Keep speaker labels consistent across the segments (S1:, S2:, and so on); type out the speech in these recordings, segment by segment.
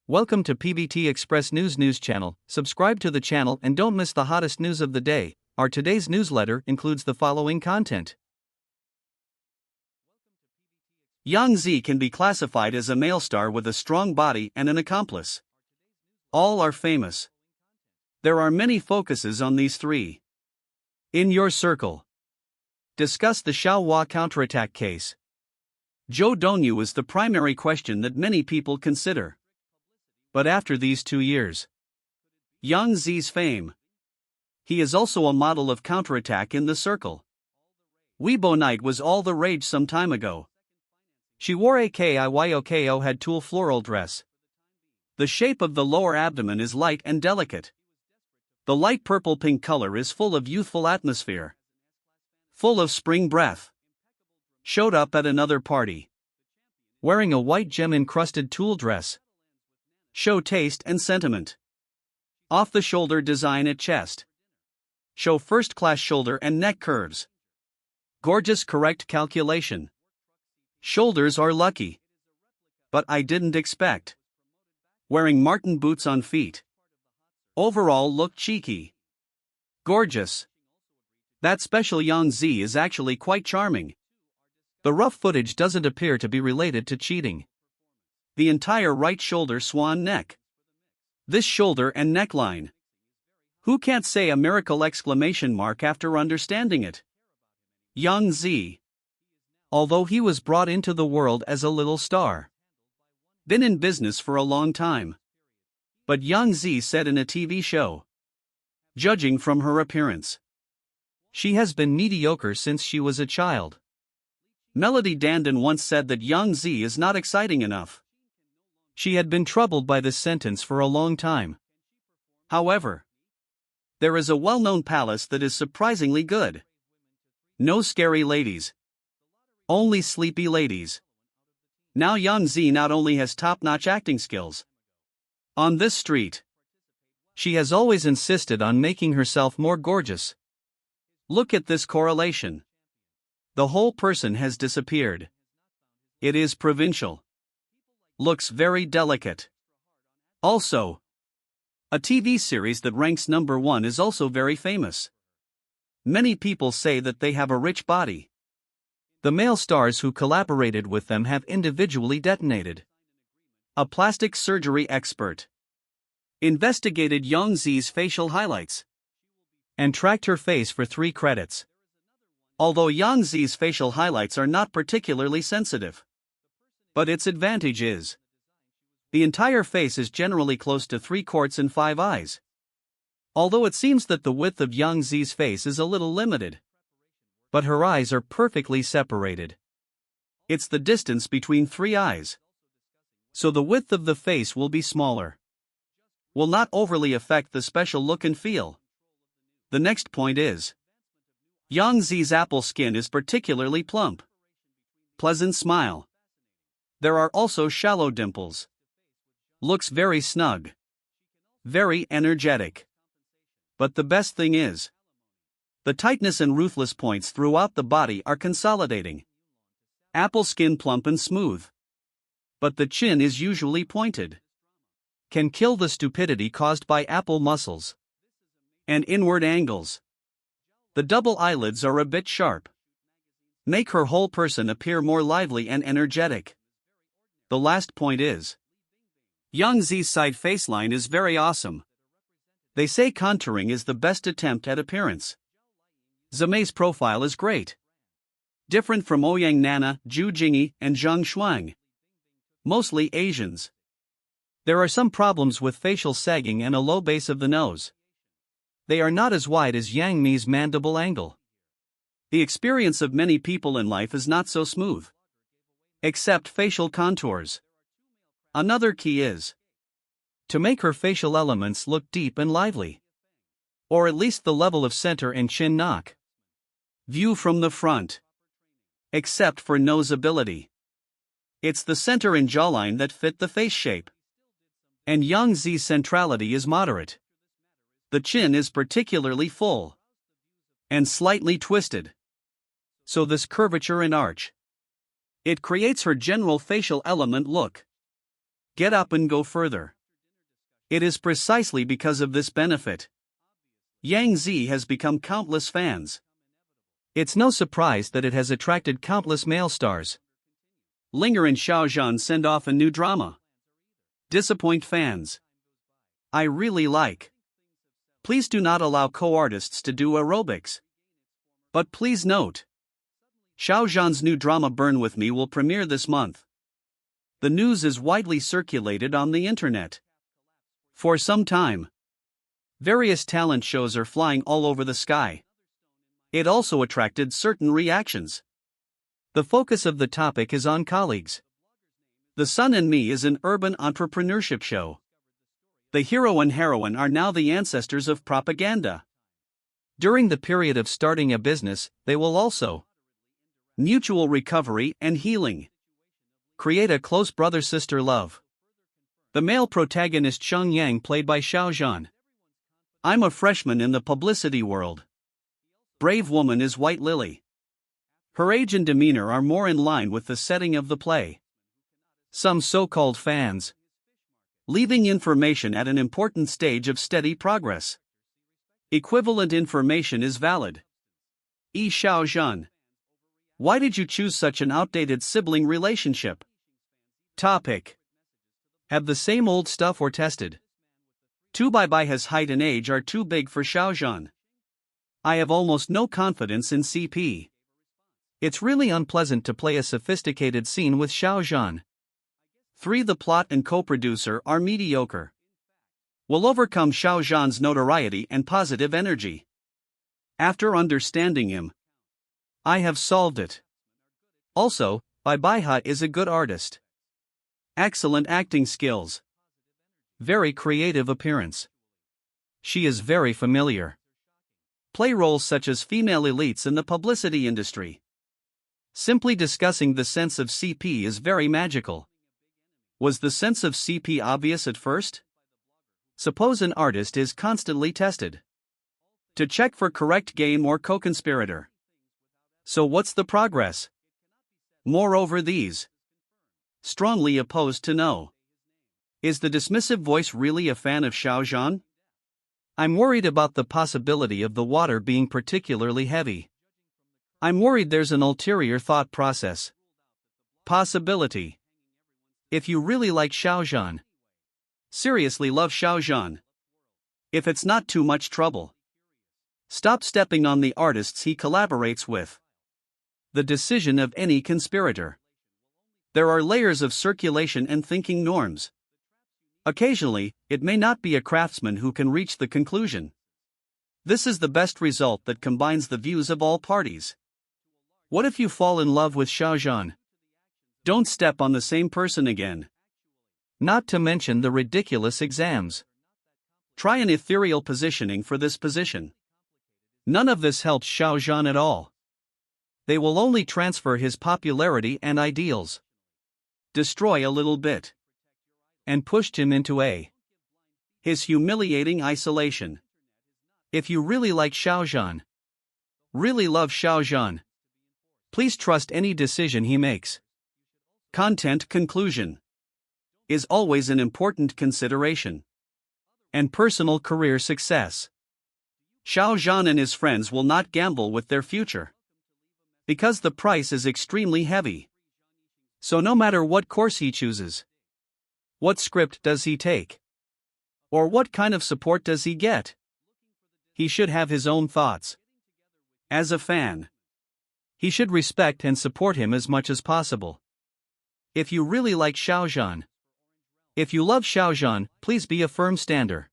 S1: Welcome to PVT Express News channel. Subscribe to the channel and don't miss the hottest news of the day. Our today's newsletter includes the following content. Yangzi can be classified as a male star with a strong body and an accomplice. All are famous. There are many focuses on these three. In your circle. Discuss the Xiao Zhan counterattack case. Zhou Dongyu is the primary question that many people consider. But after these 2 years, Yangzi's fame. He is also a model of counterattack in the circle. Weibo Night was all the rage some time ago. She wore a Kiyoko had tulle floral dress. The shape of the lower abdomen is light and delicate. The light purple-pink color is full of youthful atmosphere. Full of spring breath. Showed up at another party. Wearing a white gem-encrusted tulle dress. Show taste and sentiment. Off-the-shoulder design at chest. Show first-class shoulder and neck curves. Gorgeous correct calculation. Shoulders are lucky. But I didn't expect. Wearing Martin boots on feet. Overall look cheeky. Gorgeous. That special Yangzi is actually quite charming. The rough footage doesn't appear to be related to cheating. The entire right shoulder swan neck. This shoulder and neckline. Who can't say a miracle exclamation mark after understanding it? Yangzi. Although he was brought into the world as a little star. Been in business for a long time. But Yangzi said in a TV show. Judging from her appearance. She has been mediocre since she was a child. Melody Dandon once said that Yangzi is not exciting enough. She had been troubled by this sentence for a long time. However, there is a well-known palace that is surprisingly good. No scary ladies. Only sleepy ladies. Now Yangzi not only has top-notch acting skills. On this street, she has always insisted on making herself more gorgeous. Look at this correlation. The whole person has disappeared. It is provincial. Looks very delicate. Also, a TV series that ranks number 1 is also very famous. Many people say that they have a rich body. The male stars who collaborated with them have individually detonated. A plastic surgery expert investigated Yangzi's facial highlights and tracked her face for 3 credits. Although Yangzi's facial highlights are not particularly sensitive. But its advantage is the entire face is generally close to 3 quarts and 5 eyes. Although it seems that the width of Yangzi's face is a little limited. But her eyes are perfectly separated. It's the distance between 3 eyes. So the width of the face will be smaller. Will not overly affect the special look and feel. The next point is Yangzi's apple skin is particularly plump. Pleasant smile. There are also shallow dimples. Looks very snug. Very energetic. But the best thing is, the tightness and ruthless points throughout the body are consolidating. Apple skin plump and smooth. But the chin is usually pointed. Can kill the stupidity caused by apple muscles. And inward angles. The double eyelids are a bit sharp. Make her whole person appear more lively and energetic. The last point is Yangzi's side faceline is very awesome. They say contouring is the best attempt at appearance. Zimei's profile is great. Different from Ouyang Nana, Zhu Jingyi, and Zhang Shuang. Mostly Asians. There are some problems with facial sagging and a low base of the nose. They are not as wide as Yang Mi's mandible angle. The experience of many people in life is not so smooth. Except facial contours. Another key is to make her facial elements look deep and lively. Or at least the level of center and chin knock. View from the front. Except for nose ability. It's the center and jawline that fit the face shape. And Yangzi's centrality is moderate. The chin is particularly full. And slightly twisted. So this curvature and arch. It creates her general facial element look. Get up and go further. It is precisely because of this benefit Yangzi has become countless fans. It's no surprise that it has attracted countless male stars. Linger and Xiao Zhan send off a new drama. Disappoint fans. I really like. Please do not allow co-artists to do aerobics. But please note, Xiao Zhan's new drama Burn With Me will premiere this month. The news is widely circulated on the internet. For some time, various talent shows are flying all over the sky. It also attracted certain reactions. The focus of the topic is on colleagues. The Sun and Me is an urban entrepreneurship show. The hero and heroine are now the ancestors of propaganda. During the period of starting a business, they will also mutual recovery and healing. Create a close brother-sister love. The male protagonist Sheng Yang played by Xiao Zhan. I'm a freshman in the publicity world. Brave woman is White Lily. Her age and demeanor are more in line with the setting of the play. Some so-called fans leaving information at an important stage of steady progress. Equivalent information is valid. Xiao Zhan. Why did you choose such an outdated sibling relationship? Topic. Have the same old stuff or tested? 2 his height and age are too big for Xiao Zhan. I have almost no confidence in CP. It's really unpleasant to play a sophisticated scene with Xiao Zhan. 3 The plot and co-producer are mediocre. Will overcome Xiao Zhan's notoriety and positive energy. After understanding him, I have solved it. Also, Bai is a good artist. Excellent acting skills. Very creative appearance. She is very familiar. Play roles such as female elites in the publicity industry. Simply discussing the sense of CP is very magical. Was the sense of CP obvious at first? Suppose an artist is constantly tested to check for correct game or co-conspirator. So what's the progress? Moreover, these strongly opposed to no. Is the dismissive voice really a fan of Xiao Zhan? I'm worried about the possibility of the water being particularly heavy. I'm worried there's an ulterior thought process. Possibility. If you really like Xiao Zhan, seriously love Xiao Zhan. If it's not too much trouble, stop stepping on the artists he collaborates with. The decision of any conspirator. There are layers of circulation and thinking norms. Occasionally, it may not be a craftsman who can reach the conclusion. This is the best result that combines the views of all parties. What if you fall in love with Xiao Zhan? Don't step on the same person again. Not to mention the ridiculous exams. Try an ethereal positioning for this position. None of this helps Xiao Zhan at all. They will only transfer his popularity and ideals. Destroy a little bit. And pushed him into his humiliating isolation. If you really like Xiao Zhan, really love Xiao Zhan, please trust any decision he makes. Content conclusion is always an important consideration. And personal career success. Xiao Zhan and his friends will not gamble with their future. Because the price is extremely heavy. So no matter what course he chooses, what script does he take? Or what kind of support does he get? He should have his own thoughts. As a fan, he should respect and support him as much as possible. If you really like Xiao Zhan, if you love Xiao Zhan, please be a firm stander.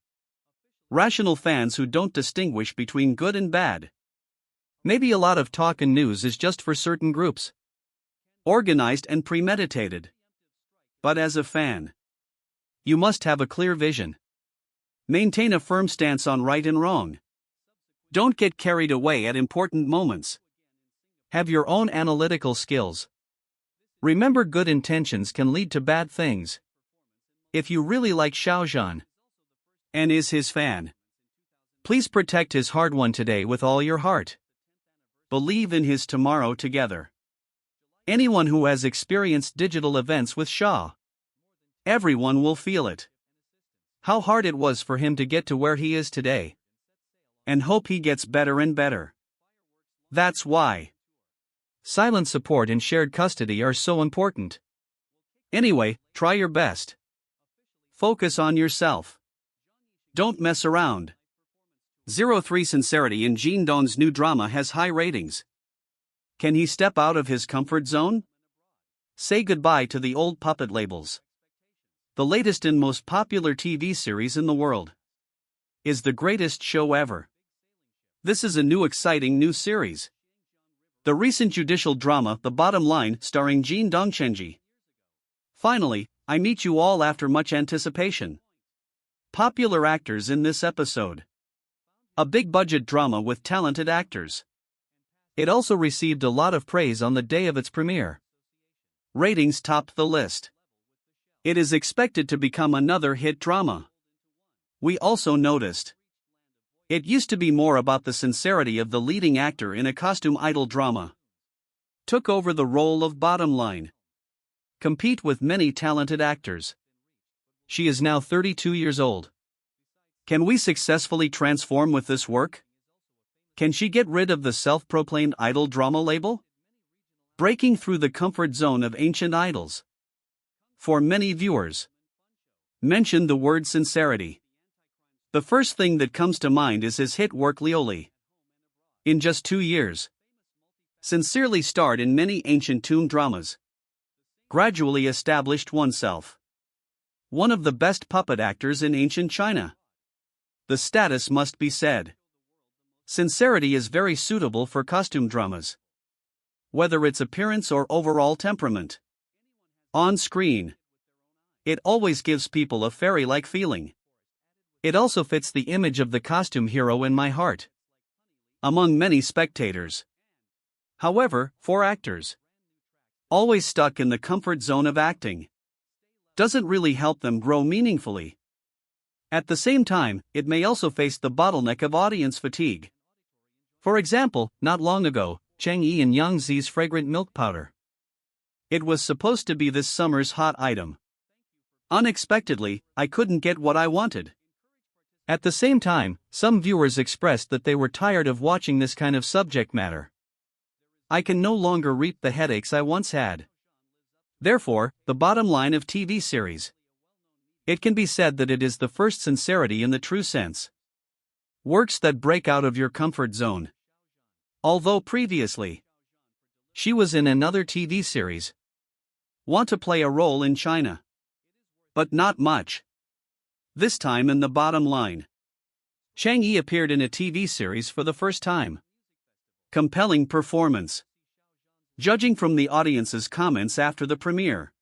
S1: Rational fans who don't distinguish between good and bad. Maybe a lot of talk and news is just for certain groups. Organized and premeditated. But as a fan, you must have a clear vision. Maintain a firm stance on right and wrong. Don't get carried away at important moments. Have your own analytical skills. Remember, good intentions can lead to bad things. If you really like Xiao Zhan and is his fan, please protect his hard-won today with all your heart. Believe in his tomorrow together. Anyone who has experienced digital events with Xiao, everyone will feel it. how hard it was for him to get to where he is today. And hope he gets better and better. That's why silent support and shared custody are so important. Anyway, try your best. Focus on yourself. Don't mess around. 03 Sincerity in Jin Dong's new drama has high ratings. Can he step out of his comfort zone? Say goodbye to the old puppet labels. The latest and most popular TV series in the world is the greatest show ever. This is a new exciting new series. The recent judicial drama The Bottom Line starring Jin Dongchenji. Finally, I meet you all after much anticipation. Popular actors in this episode. A big budget drama with talented actors. It also received a lot of praise on the day of its premiere. Ratings topped the list. It is expected to become another hit drama. We also noticed it used to be more about the sincerity of the leading actor in a costume idol drama. Took over the role of Bottom Line. Compete with many talented actors. She is now 32 years old. Can we successfully transform with this work? Can she get rid of the self-proclaimed idol drama label? Breaking through the comfort zone of ancient idols. For many viewers, mention the word sincerity. The first thing that comes to mind is his hit work Lioli. In just 2 years, sincerely starred in many ancient tomb dramas. Gradually established oneself one of the best puppet actors in ancient China. The status must be said. Sincerity is very suitable for costume dramas. Whether its appearance or overall temperament. On screen, it always gives people a fairy-like feeling. It also fits the image of the costume hero in my heart. Among many spectators. However, for actors, always stuck in the comfort zone of acting, doesn't really help them grow meaningfully. At the same time, it may also face the bottleneck of audience fatigue. For example, not long ago, Chang'e and Yangzi's fragrant milk powder. It was supposed to be this summer's hot item. Unexpectedly, I couldn't get what I wanted. At the same time, some viewers expressed that they were tired of watching this kind of subject matter. I can no longer reap the headaches I once had. Therefore, the bottom line of TV series. It can be said that it is the first sincerity in the true sense. Works that break out of your comfort zone. Although previously, she was in another TV series. Want to play a role in China. But not much. This time in the bottom line. Chang'e appeared in a TV series for the first time. Compelling performance. Judging from the audience's comments after the premiere.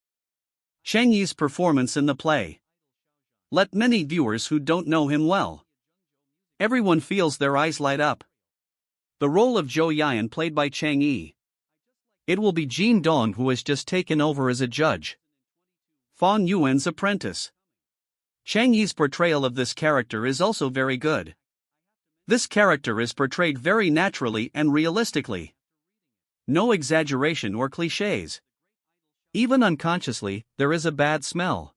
S1: Chang'e's performance in the play. Let many viewers who don't know him well. Everyone feels their eyes light up. The role of Zhou Yan played by Chang'e. It will be Jin Dong who has just taken over as a judge. Fan Yuan's apprentice. Chang'e's portrayal of this character is also very good. This character is portrayed very naturally and realistically. No exaggeration or clichés. Even unconsciously, there is a bad smell.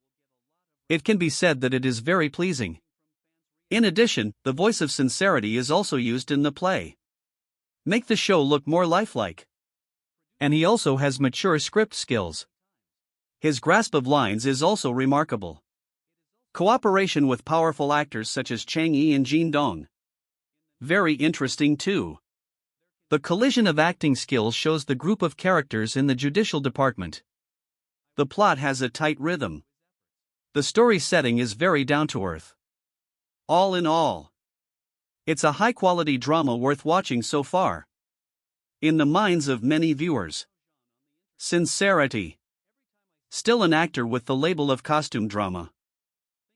S1: It can be said that it is very pleasing. In addition, the voice of sincerity is also used in the play. Make the show look more lifelike. And he also has mature script skills. His grasp of lines is also remarkable. Cooperation with powerful actors such as Chang'e and Jin Dong. Very interesting too. The collision of acting skills shows the group of characters in the judicial department. The plot has a tight rhythm. The story setting is very down-to-earth. All in all, it's a high-quality drama worth watching so far. In the minds of many viewers. Sincerity. Still an actor with the label of costume drama.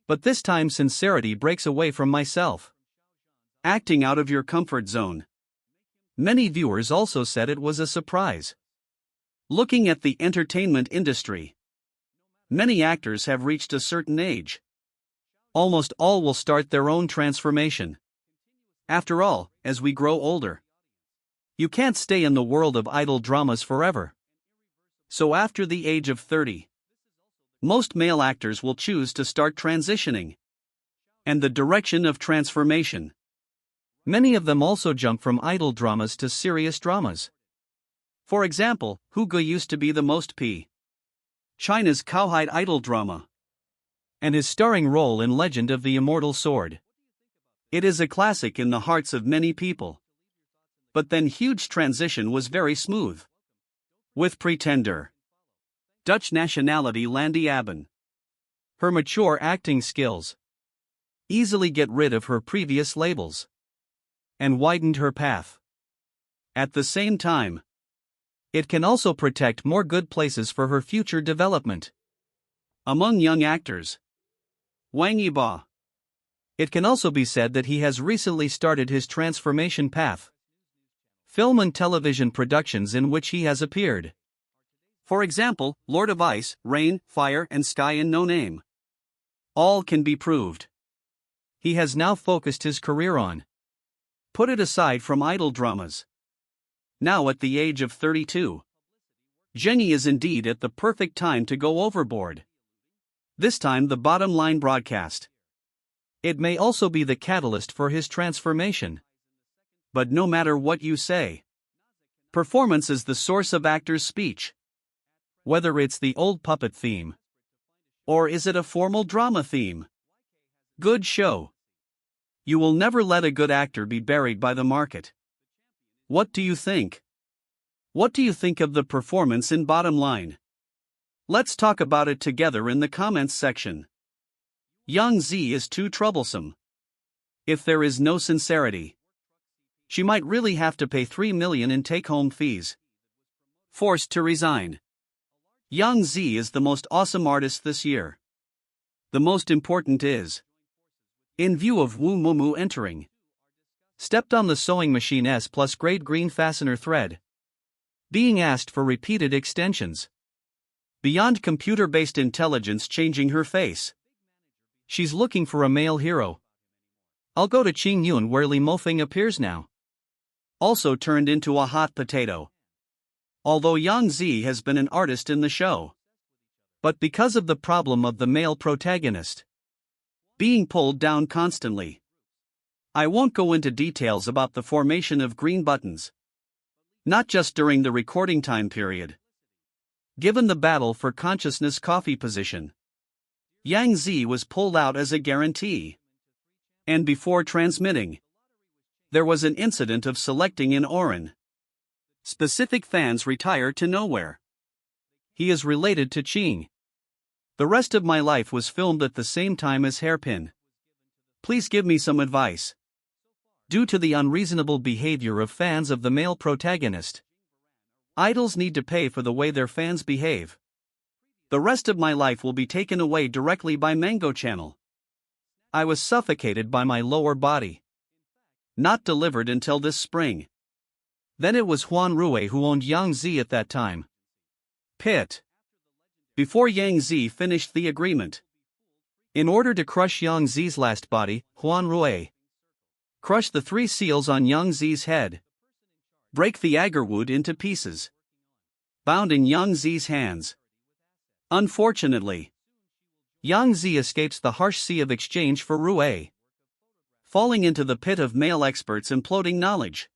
S1: But this time sincerity breaks away from myself. Acting out of your comfort zone. Many viewers also said it was a surprise. Looking at the entertainment industry, many actors have reached a certain age. Almost all will start their own transformation. After all, as we grow older, you can't stay in the world of idol dramas forever. So after the age of 30, most male actors will choose to start transitioning. and the direction of transformation. Many of them also jump from idol dramas to serious dramas. For example, Hu Ge used to be the most China's cowhide idol drama, and his starring role in Legend of the Immortal Sword. It is a classic in the hearts of many people. But then huge transition was very smooth. With Pretender, Dutch nationality Landy Abben. Her mature acting skills easily get rid of her previous labels and widened her path. At the same time, it can also protect more good places for her future development. Among young actors, Wang Yiba. It can also be said that he has recently started his transformation path. Film and television productions in which he has appeared. For example, Lord of Ice, Rain, Fire and Sky and No Name. All can be proved. He has now focused his career on. Put it aside from idol dramas. Now at the age of 32. Zheng is indeed at the perfect time to go overboard. This time the bottom line broadcast. It may also be the catalyst for his transformation. But no matter what you say, performance is the source of actors' speech. Whether it's the old puppet theme, or is it a formal drama theme? Good show. You will never let a good actor be buried by the market. What do you think? What do you think of the performance in Bottom Line? Let's talk about it together in the comments section. Yangzi is too troublesome. If there is no sincerity, she might really have to pay 3 million in take-home fees. Forced to resign. Yangzi is the most awesome artist this year. The most important is, in view of Wu Mumu entering, stepped on the sewing machine S plus grade green fastener thread, being asked for repeated extensions. Beyond computer-based intelligence changing her face. She's looking for a male hero. I'll go to Qing Yun where Li Mofeng appears now. Also turned into a hot potato. Although Yangzi has been an artist in the show. But because of the problem of the male protagonist being pulled down constantly. I won't go into details about the formation of green buttons. Not just during the recording time period. Given the battle for consciousness coffee position, Yangzi was pulled out as a guarantee. And before transmitting, there was an incident of selecting in Oren. Specific fans retire to nowhere. He is related to Qing. The rest of my life was filmed at the same time as Hairpin. Please give me some advice. Due to the unreasonable behavior of fans of the male protagonist, idols need to pay for the way their fans behave. The rest of my life will be taken away directly by Mango Channel. I was suffocated by my lower body. Not delivered until this spring. Then it was Huan Rui who owned Yangzi at that time. Pit. Before Yangzi finished the agreement. In order to crush Yangzi's last body, Huan Rui crushed the 3 seals on Yangzi's head. Break the agarwood into pieces. Bound in Yangzi's hands. Unfortunately, Yangzi escapes the harsh sea of exchange for Rui, falling into the pit of male experts imploding knowledge.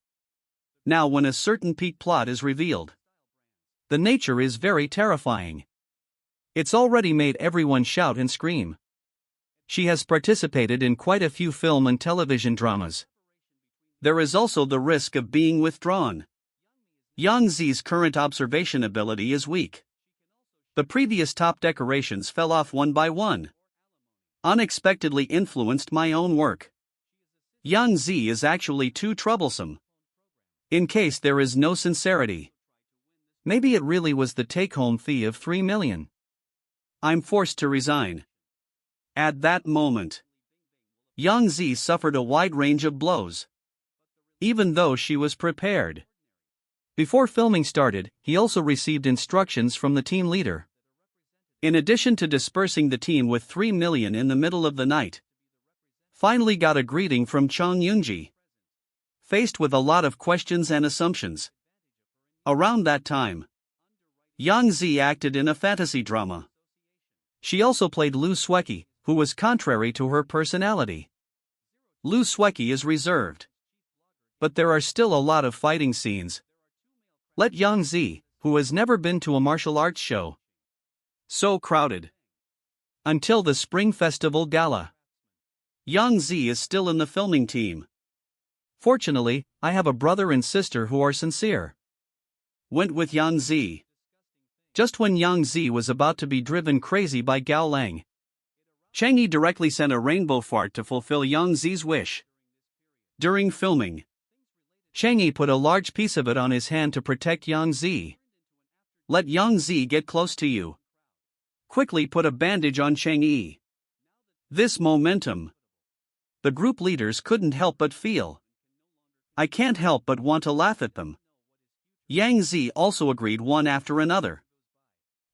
S1: Now when a certain peak plot is revealed, the nature is very terrifying. It's already made everyone shout and scream. She has participated in quite a few film and television dramas. There is also the risk of being withdrawn. Yangzi's current observation ability is weak. The previous top decorations fell off one by one. Unexpectedly influenced my own work. Yangzi is actually too troublesome. In case there is no sincerity. Maybe it really was the take-home fee of 3 million. I'm forced to resign. At that moment, Yangzi suffered a wide range of blows. Even though she was prepared. Before filming started, he also received instructions from the team leader. In addition to dispersing the team with 3 million in the middle of the night, finally got a greeting from Chang Yunji. Faced with a lot of questions and assumptions. Around that time, Yangzi acted in a fantasy drama. She also played Lu Sueki, who was contrary to her personality. Lu Sueki is reserved. But there are still a lot of fighting scenes. Let Yangzi, who has never been to a martial arts show. So crowded. Until the Spring Festival Gala. Yangzi is still in the filming team. Fortunately, I have a brother and sister who are sincere. Went with Yangzi. Just when Yangzi was about to be driven crazy by Gao Lang, Chang Yi directly sent a rainbow fart to fulfill Yangzi's wish. During filming, Chang Yi put a large piece of it on his hand to protect Yangzi. Let Yangzi get close to you. Quickly put a bandage on Chang Yi. This momentum. The group leaders couldn't help but feel. I can't help but want to laugh at them. Yangzi also agreed one after another.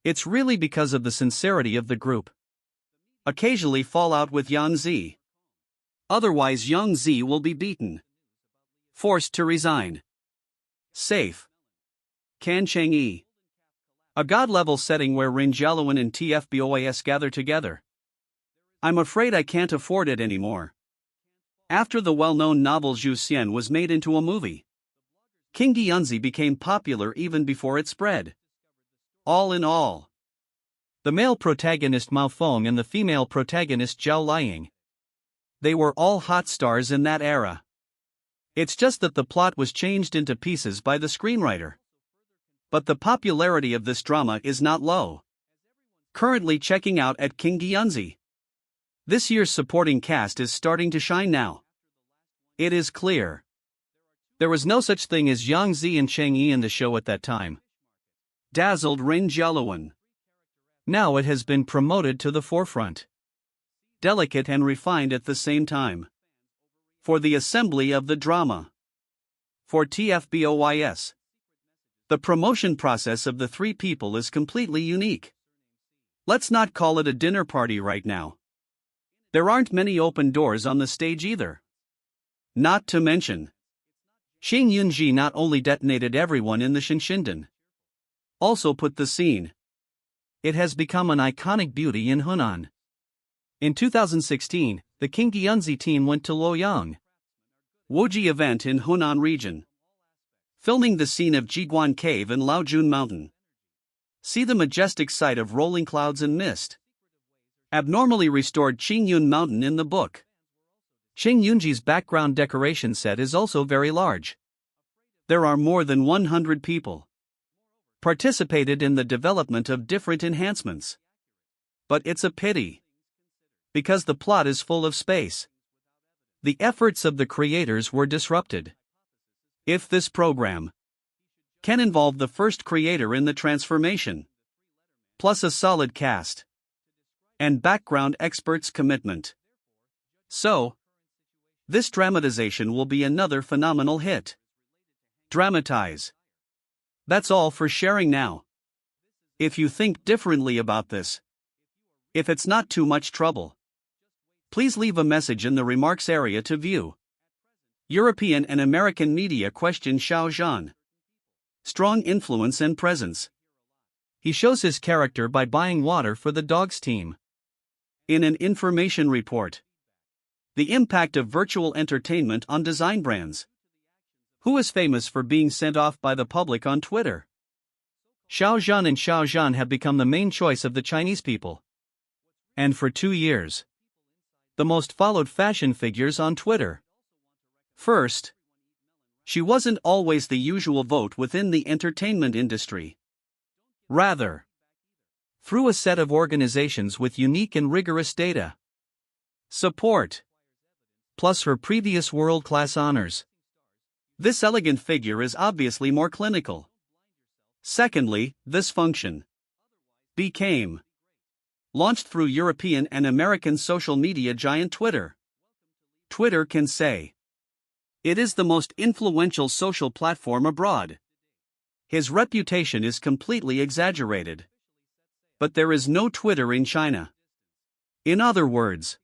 S1: It's really because of the sincerity of the group. Occasionally fall out with Yangzi. Otherwise Yangzi will be beaten. Forced to resign. Safe. Can Chang Yi. A god-level setting where Rin Jialuan and TFBOYS gather together. I'm afraid I can't afford it anymore. After the well-known novel Zhu Xian was made into a movie, King Yangzi became popular even before it spread. All in all, the male protagonist Mao Feng and the female protagonist Zhao Liang. They were all hot stars in that era. It's just that the plot was changed into pieces by the screenwriter. But the popularity of this drama is not low. Currently checking out at King Yangzi. This year's supporting cast is starting to shine now. It is clear. There was no such thing as Yangzi and Chang Yi in the show at that time. Dazzled Rin Jialuan. Now it has been promoted to the forefront. Delicate and refined at the same time. For the assembly of the drama. For TFBOYS. The promotion process of the three people is completely unique. Let's not call it a dinner party right now. There aren't many open doors on the stage either. Not to mention, Xing Yunji not only detonated everyone in the Shinshinden, also put the scene. It has become an iconic beauty in Hunan. In 2016, the King Yangzi team went to Luoyang, Wuji event in Hunan region, filming the scene of Jiguan Cave and Laojun Mountain. See the majestic sight of rolling clouds and mist. Abnormally restored Qingyun Mountain in the book. Xing Yunji's background decoration set is also very large. There are more than 100 people participated in the development of different enhancements. But it's a pity. Because the plot is full of space. The efforts of the creators were disrupted. If this program can involve the first creator in the transformation, plus a solid cast, and background experts' commitment. So, this dramatization will be another phenomenal hit. Dramatize. That's all for sharing now. If you think differently about this, if it's not too much trouble, please leave a message in the remarks area to view. European and American media question Xiao Zhan. Strong influence and presence. He shows his character by buying water for the dogs team. In an information report. The impact of virtual entertainment on design brands. Who is famous for being sent off by the public on Twitter? Xiao Zhan and Xiao Zhan have become the main choice of the Chinese people. And for 2 years, the most followed fashion figures on Twitter. First, she wasn't always the usual vote within the entertainment industry. Rather, through a set of organizations with unique and rigorous data support, plus her previous world-class honors. This elegant figure is obviously more clinical. Secondly, this function became launched through European and American social media giant Twitter. Twitter can say it is the most influential social platform abroad. His reputation is completely exaggerated. But there is no Twitter in China. In other words,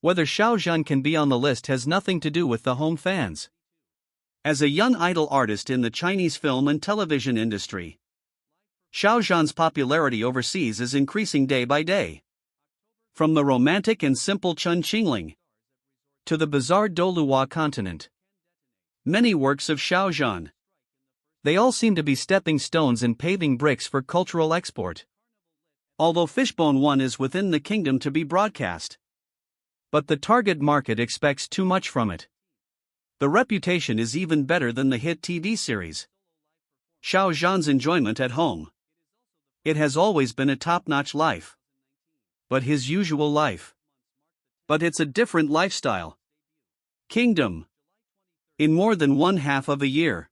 S1: whether Xiao Zhan can be on the list has nothing to do with the home fans. As a young idol artist in the Chinese film and television industry, Xiao Zhan's popularity overseas is increasing day by day. From the romantic and simple Chun Qingling to the bizarre Doluhua continent. Many works of Xiao Zhan. They all seem to be stepping stones and paving bricks for cultural export. Although Fishbone 1 is within the kingdom to be broadcast. But the target market expects too much from it. The reputation is even better than the hit TV series. Xiao Zhan's enjoyment at home. It has always been a top-notch life. But his usual life. But it's a different lifestyle. Kingdom. In more than one half of a year.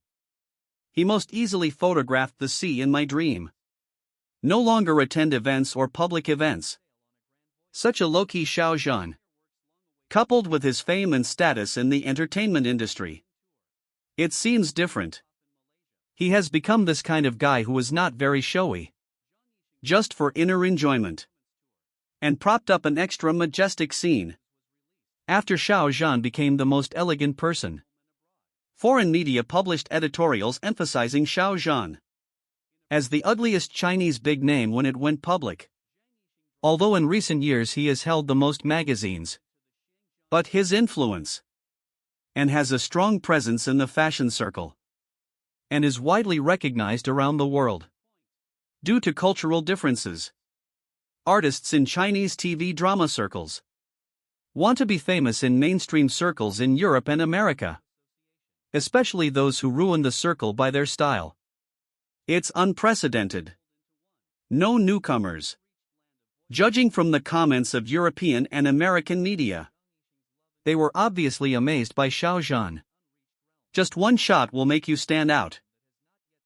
S1: He most easily photographed the sea in my dream. No longer attend events or public events. Such a low-key Xiao Zhan. Coupled with his fame and status in the entertainment industry. It seems different. He has become this kind of guy who is not very showy. Just for inner enjoyment. And propped up an extra majestic scene. After Xiao Zhan became the most elegant person. Foreign media published editorials emphasizing Xiao Zhan as the ugliest Chinese big name when it went public. Although in recent years he has held the most magazines. But his influence. And has a strong presence in the fashion circle. And is widely recognized around the world. Due to cultural differences. Artists in Chinese TV drama circles want to be famous in mainstream circles in Europe and America. Especially those who ruin the circle by their style. It's unprecedented. No newcomers. Judging from the comments of European and American media, they were obviously amazed by Xiao Zhan. Just one shot will make you stand out.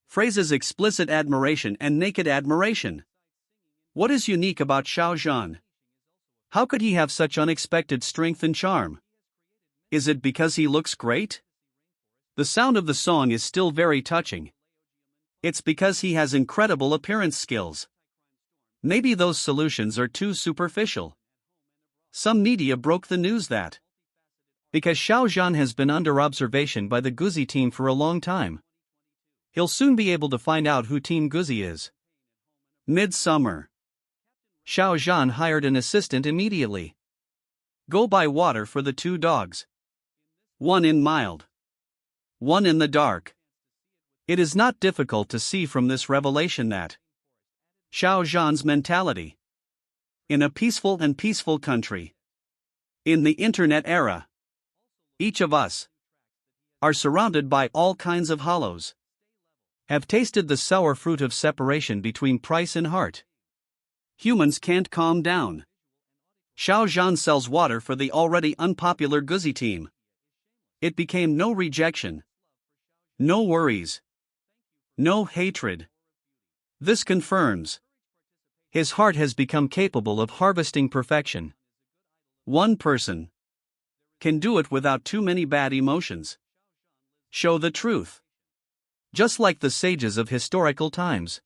S1: Phrases explicit admiration and naked admiration. What is unique about Xiao Zhan? How could he have such unexpected strength and charm? Is it because he looks great? The sound of the song is still very touching. It's because he has incredible appearance skills. Maybe those solutions are too superficial. Some media broke the news that because Xiao Zhan has been under observation by the Guzi team for a long time, he'll soon be able to find out who Team Guzi is. Midsummer. Xiao Zhan hired an assistant immediately. Go buy water for the two dogs. One in mild. One in the dark. It is not difficult to see from this revelation that Xiao Zhan's mentality. In a peaceful country. In the internet era. Each of us are surrounded by all kinds of hollows. Have tasted the sour fruit of separation between price and heart. Humans can't calm down. Xiao Zhan sells water for the already unpopular Guzi team. It became no rejection. No worries. No hatred. This confirms his heart has become capable of harvesting perfection. One person can do it without too many bad emotions. Show the truth. Just like the sages of historical times.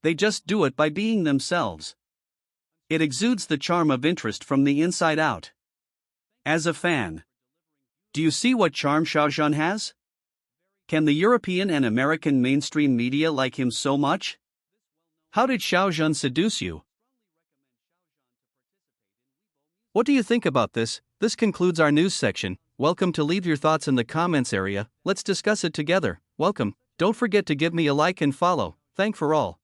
S1: They just do it by being themselves. It exudes the charm of interest from the inside out. As a fan, do you see what charm Xiao Zhan has? Can the European and American mainstream media like him so much? How did Xiao Zhan seduce you? What do you think about this? This concludes our news section. Welcome to leave your thoughts in the comments area. Let's discuss it together. Welcome. Don't forget to give me a like and follow. Thank for all.